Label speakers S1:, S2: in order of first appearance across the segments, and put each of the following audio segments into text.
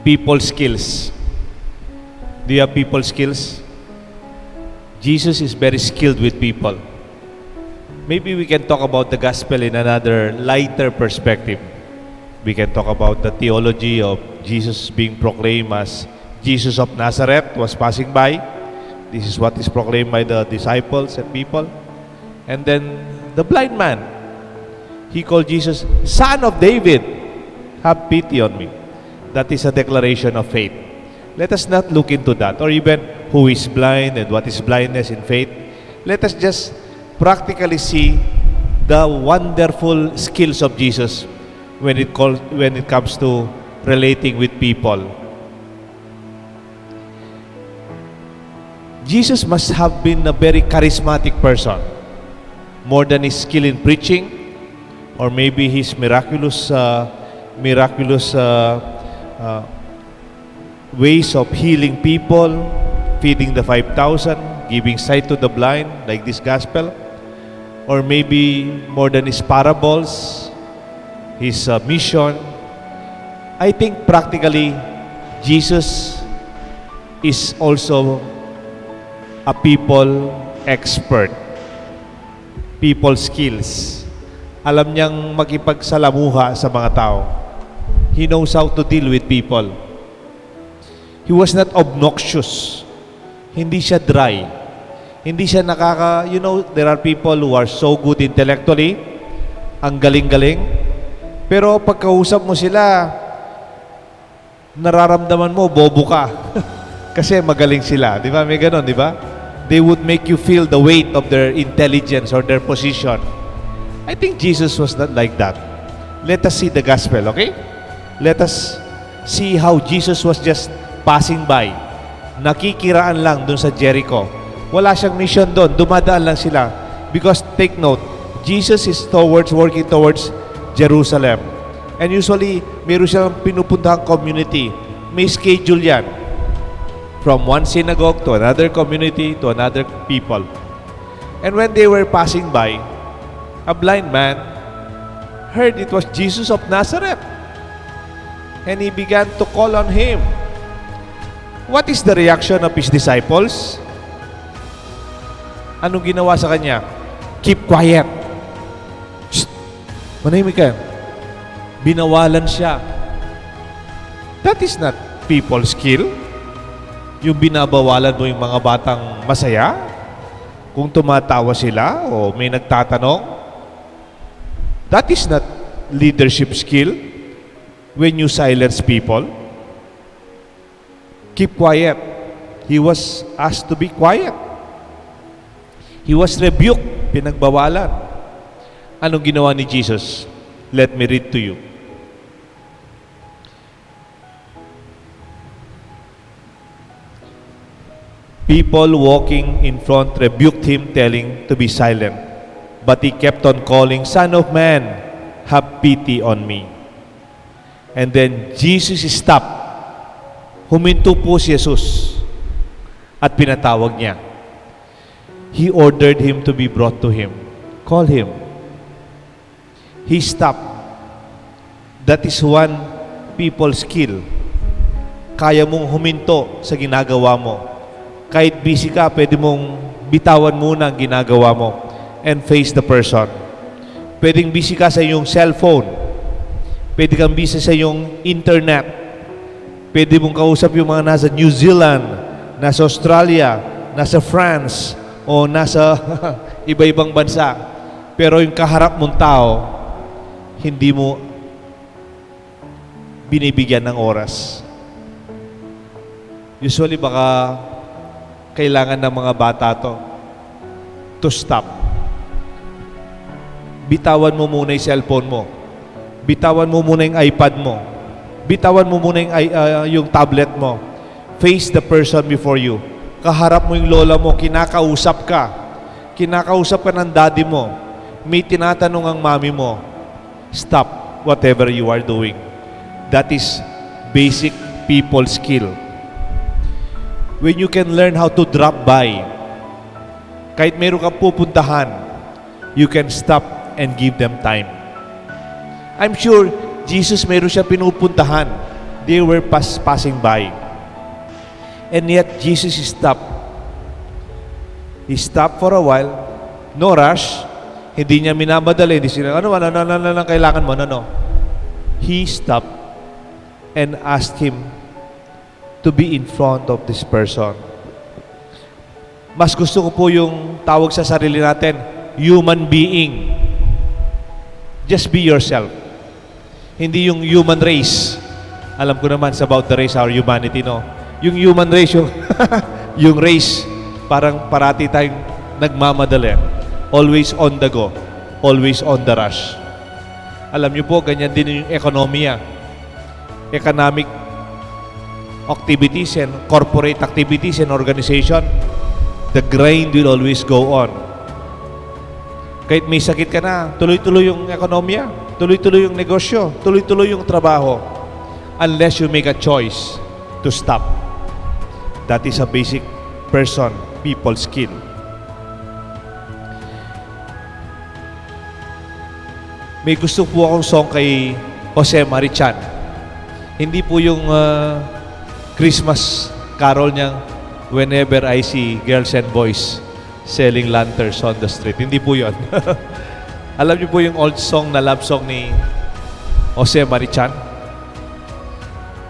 S1: People skills. Do you have people skills? Jesus is very skilled with people. Maybe we can talk about the gospel in another lighter perspective. We can talk about the theology of Jesus being proclaimed as Jesus of Nazareth was passing by. This is what is proclaimed by the disciples and people. And then the blind man, he called Jesus, Son of David, have pity on me. That is a declaration of faith. Let us not look into that, or even who is blind and what is blindness in faith. Let us just practically see the wonderful skills of Jesus when it comes to relating with people. Jesus must have been a very charismatic person, more than his skill in preaching, or maybe his miraculous ways of healing people, feeding the 5,000, giving sight to the blind, like this gospel, or maybe more than his parables, his mission. I think practically Jesus is also a people expert, people skills. Alam niyang makipagsalamuha sa mga tao. He knows how to deal with people. He was not obnoxious. Hindi siya dry. Hindi siya there are people who are so good intellectually, ang galing-galing, pero pagkausap mo sila, nararamdaman mo, bobo ka. Kasi magaling sila. Di ba? May ganon, di ba? They would make you feel the weight of their intelligence or their position. I think Jesus was not like that. Let us see the gospel, okay? Let us see how Jesus was just passing by. Nakikiraan lang dun sa Jericho. Wala siyang mission doon. Dumadaan lang sila. Because, take note, Jesus is working towards Jerusalem. And usually, meron siyang pinupuntahang community. May schedule yan. From one synagogue to another community to another people. And when they were passing by, a blind man heard it was Jesus of Nazareth. And he began to call on him. What is the reaction of his disciples? Anong ginawa sa kanya? Keep quiet. Shh! Manahimik ka. Binawalan siya. That is not people skill. Yung binabawalan mo yung mga batang masaya, kung tumatawa sila o may nagtatanong, that is not leadership skill when you silence people. Keep quiet. He was asked to be quiet. He was rebuked, pinagbawalan. Anong ginawa ni Jesus? Let me read to you. People walking in front rebuked him, telling to be silent. But he kept on calling, Son of Man, have pity on me. And then Jesus stopped. Huminto po si Jesus at pinatawag niya. He ordered him to be brought to him. Call him. He stopped. That is one people skill. Kaya mong huminto sa ginagawa mo. Kahit busy ka, pwede mong bitawan muna ang ginagawa mo and face the person. Pwedeng busy ka sa iyong cellphone. Pwede kang busy sa iyong internet. Pwede mong kausap yung mga nasa New Zealand, nasa Australia, nasa France, o nasa iba-ibang bansa. Pero yung kaharap mong tao, hindi mo binibigyan ng oras. Usually, baka kailangan ng mga bata to stop. Bitawan mo muna yung cellphone mo. Bitawan mo muna yung iPad mo. Bitawan mo muna yung tablet mo. Face the person before you. Kaharap mo yung lola mo, kinakausap ka. Kinakausap ka ng daddy mo. May tinatanong ang mami mo. Stop whatever you are doing. That is basic people skill. When you can learn how to drop by, kahit meron kang pupuntahan, you can stop and give them time. I'm sure Jesus meron siya pinupuntahan They were passing by. And yet, Jesus stopped. He stopped for a while. No rush. Hindi niya minamadali. Hindi sila, ano, kailangan mo, no. He stopped and asked him to be in front of this person. Mas gusto ko po yung tawag sa sarili natin, human being. Just be yourself. Hindi yung human race. Alam ko naman it's about the race, our humanity, no? Yung human race, yung race, parang parati tayong nagmamadali. Always on the go. Always on the rush. Alam niyo po, ganyan din yung ekonomiya. Economic activities and corporate activities and organization. The grind will always go on. Kahit may sakit ka na, tuloy-tuloy yung ekonomiya, tuloy-tuloy yung negosyo, tuloy-tuloy yung trabaho. Unless you make a choice to stop. That is a basic people skill. May gusto po akong song kay Jose Marichan. Hindi po yung Christmas carol niyang Whenever I See Girls and Boys Selling Lanterns on the Street. Hindi po yun. Alam niyo po yung old song na love song ni Jose Marichan?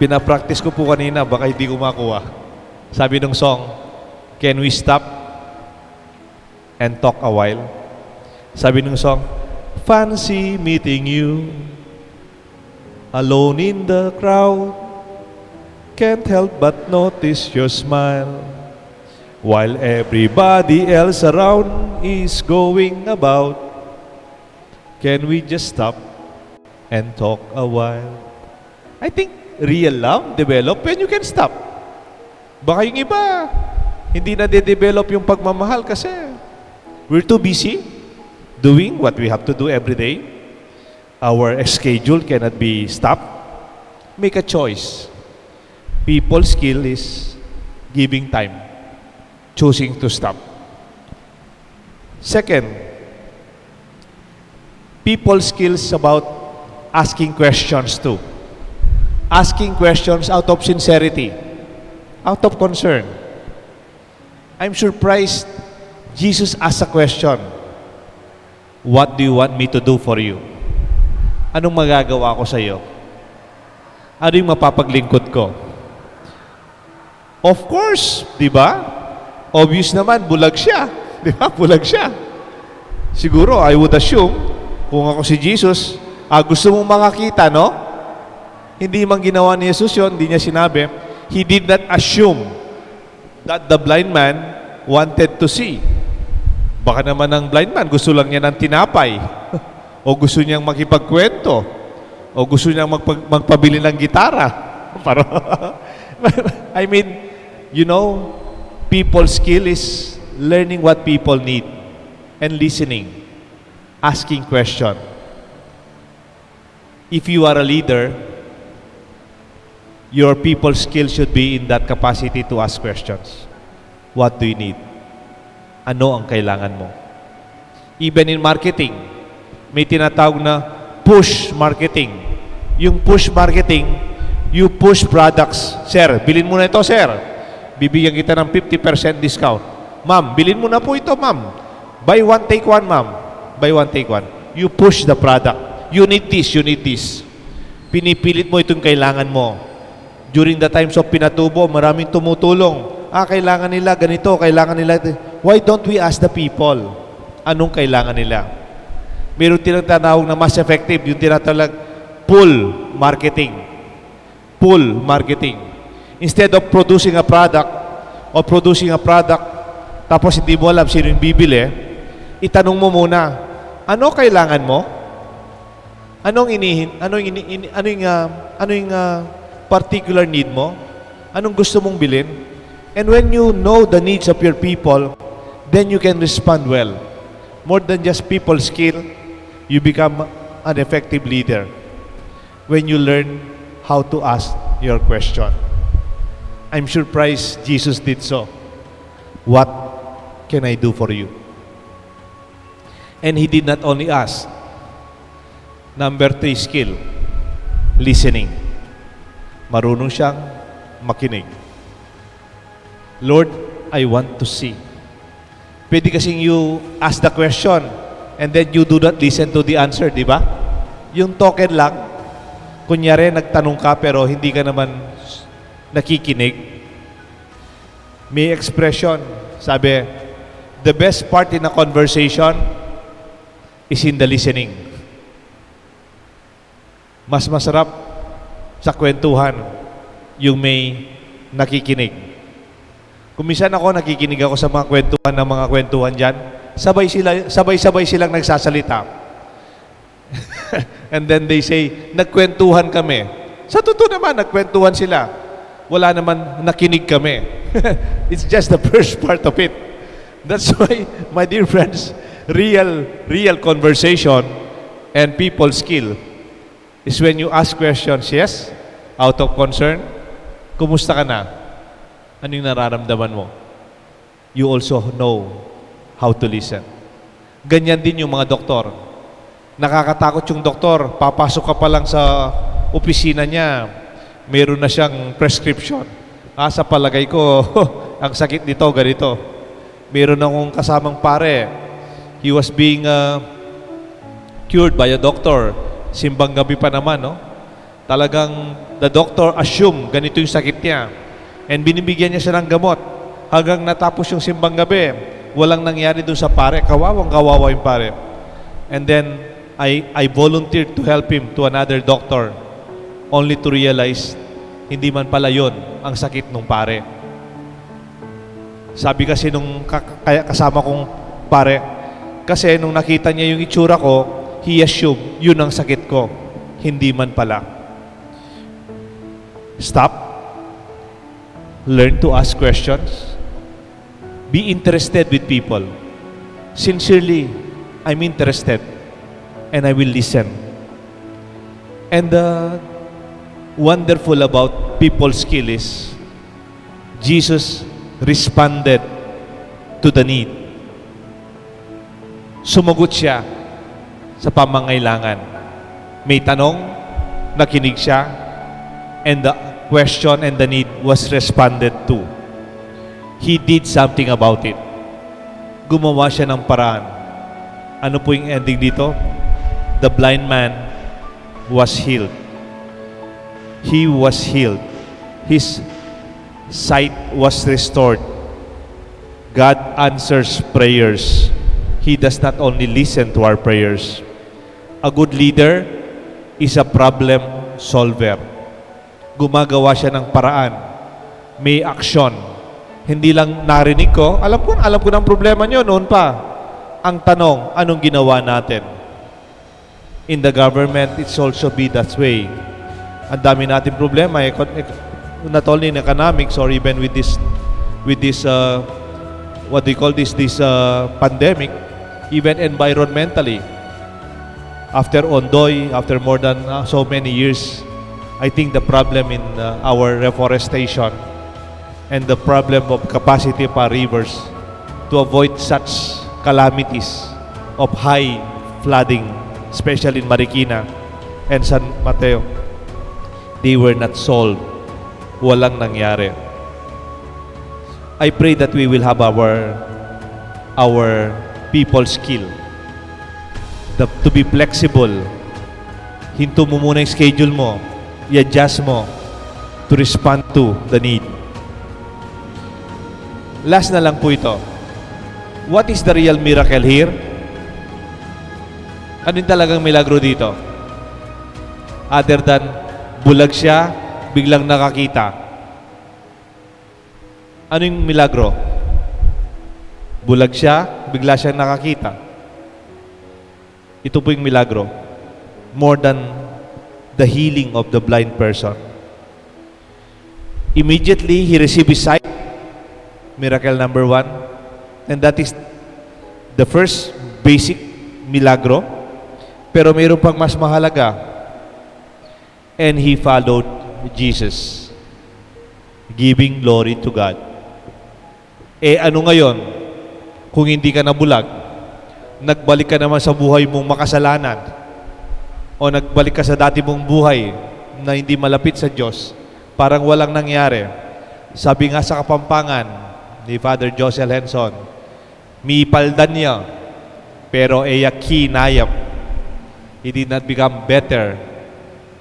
S1: Pinapractice ko po kanina, baka hindi ko makuha. Sabi ng song, can we stop and talk a while? Sabi ng song, fancy meeting you alone in the crowd. Can't help but notice your smile while everybody else around is going about. Can we just stop and talk a while? I think real love develop when you can stop. Baka yung iba, hindi na de-develop yung pagmamahal kasi we're too busy doing what we have to do every day. Our schedule cannot be stopped. Make a choice. People's skill is giving time, choosing to stop. Second, people's skills about asking questions too. Asking questions out of sincerity, out of concern. I'm surprised Jesus asked a question. What do you want me to do for you? Anong magagawa ko sa iyo? Ano yung mapapaglingkod ko? Of course, di ba? Obvious naman, bulag siya. Di ba? Bulag siya. Siguro, I would assume, kung ako si Jesus, gusto mong makakita, no? Hindi man ginawa ni Jesus yun, hindi niya sinabi. He did not assume that the blind man wanted to see. Baka naman ang blind man, gusto lang niya ng tinapay. O gusto niyang makipagkwento. O gusto niyang magpabili ng gitara. Para I mean, you know, people's skill is learning what people need and listening, asking questions. If you are a leader, your people's skill should be in that capacity to ask questions. What do you need? Ano ang kailangan mo? Even in marketing, may tinatawag na push marketing. Yung push marketing, you push products. Sir, bilhin mo na ito, sir. Bibigyan kita ng 50% discount. Ma'am, bilhin mo na po ito, ma'am. Buy one, take one, ma'am. Buy one, take one. You push the product. You need this, you need this. Pinipilit mo itong kailangan mo. During the times of pinatubo, maraming tumutulong. Kailangan nila ganito, kailangan nila ito. Why don't we ask the people? Anong kailangan nila? Meron tinatawag na mas effective, yung tinatawag pull marketing. Pull marketing. Instead of producing a product tapos hindi mo alam sino yung bibili, itanong mo muna, ano kailangan mo? Anong particular need mo? Anong gusto mong bilhin? And when you know the needs of your people, then you can respond well. More than just people skill, you become an effective leader when you learn how to ask your question. I'm surprised Jesus did so. What can I do for you? And he did not only ask. Number 3 skill, listening. Marunong siyang makinig. Lord, I want to see. Pwede kasing you ask the question and then you do not listen to the answer, di ba? Yung token lang, kunyari nagtanong ka pero hindi ka naman nakikinig. May expression, sabi, the best part in a conversation is in the listening. Mas masarap sa kwentuhan yung may nakikinig. Kung minsan ako, nakikinig ako sa mga kwentuhan ng mga kwentuhan dyan, sabay-sabay silang nagsasalita. And then they say, nagkwentuhan kami. Sa totoo naman, nagkwentuhan sila. Wala naman nakinig kami. It's just the first part of it. That's why, my dear friends, real conversation and people skill is when you ask questions, yes, out of concern, kumusta ka na? Ano yung nararamdaman mo? You also know how to listen. Ganyan din yung mga doktor. Nakakatakot yung doktor. Papasok ka pa lang sa opisina niya, meron na siyang prescription. Sa palagay ko, ang sakit nito, ganito. Meron akong kasamang pare. He was being cured by a doctor. Simbang gabi pa naman, no? Talagang the doctor assume ganito yung sakit niya. And binibigyan niya siya ng gamot. Hanggang natapos yung simbang gabi, walang nangyari dun sa pare. Kawawa yung pare. And then, I volunteered to help him to another doctor only to realize hindi man pala yun ang sakit ng pare. Sabi kasi nung kasama kong pare, kasi nung nakita niya yung itsura ko, he assumed yun ang sakit ko. Hindi man pala. Stop. Learn to ask questions. Be interested with people. Sincerely, I'm interested and I will listen. And the wonderful about people's skill is Jesus responded to the need. Sumagot siya sa pamangailangan. May tanong, nakinig siya, and the question and the need was responded to. He did something about it. Gumawa siya ng paraan. Ano po yung ending dito? The blind man was healed. He was healed. His sight was restored. God answers prayers. He does not only listen to our prayers. A good leader is a problem solver. Gumagawa siya ng paraan. May aksyon. Hindi lang narinig ko, alam ko ng problema nyo noon pa. Ang tanong, anong ginawa natin? In the government, it's also be that way. Ang dami natin problema, not only in economics or even with this what do you call this pandemic, even environmentally. After Ondoy, after more than so many years, I think the problem in our reforestation and the problem of capacity of our rivers to avoid such calamities of high flooding, especially in Marikina and San Mateo, they were not solved. Walang nangyari. I pray that we will have our people skill to be flexible. Hinto mo muna yung schedule mo. I-adjust mo to respond to the need. Last na lang po ito. What is the real miracle here? Ano yung talagang milagro dito? Other than bulag siya, biglang nakakita. Ano yung milagro? Bulag siya, bigla siyang nakakita. Ito po yung milagro. More than the healing of the blind person. Immediately, he received his sight. Miracle number 1. And that is the first basic milagro. Pero mayroon pang mas mahalaga. And he followed Jesus, giving glory to God. Ano ngayon? Kung hindi ka nabulag, nagbalik ka naman sa buhay mong makasalanan, o nagbalik ka sa dati mong buhay na hindi malapit sa Diyos, parang walang nangyari. Sabi nga sa Kapampangan ni Father Josel Henson, mi paldan niya, pero eya kinayap. He did not become better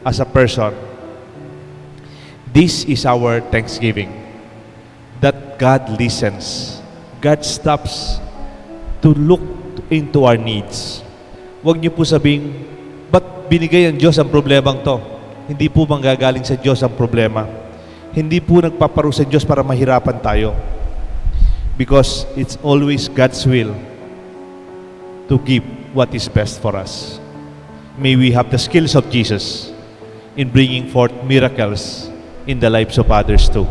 S1: as a person. This is our thanksgiving. That God listens. God stops to look into our needs. Huwag niyo po sabing, ba't binigay ang Diyos ang problemang to? Hindi po manggagaling sa Diyos ang problema. Hindi po nagpaparusa Diyos para mahirapan tayo. Because it's always God's will to give what is best for us. May we have the skills of Jesus in bringing forth miracles in the lives of others too.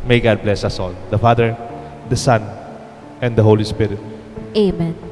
S1: May God bless us all. The Father, the Son, and the Holy Spirit.
S2: Amen.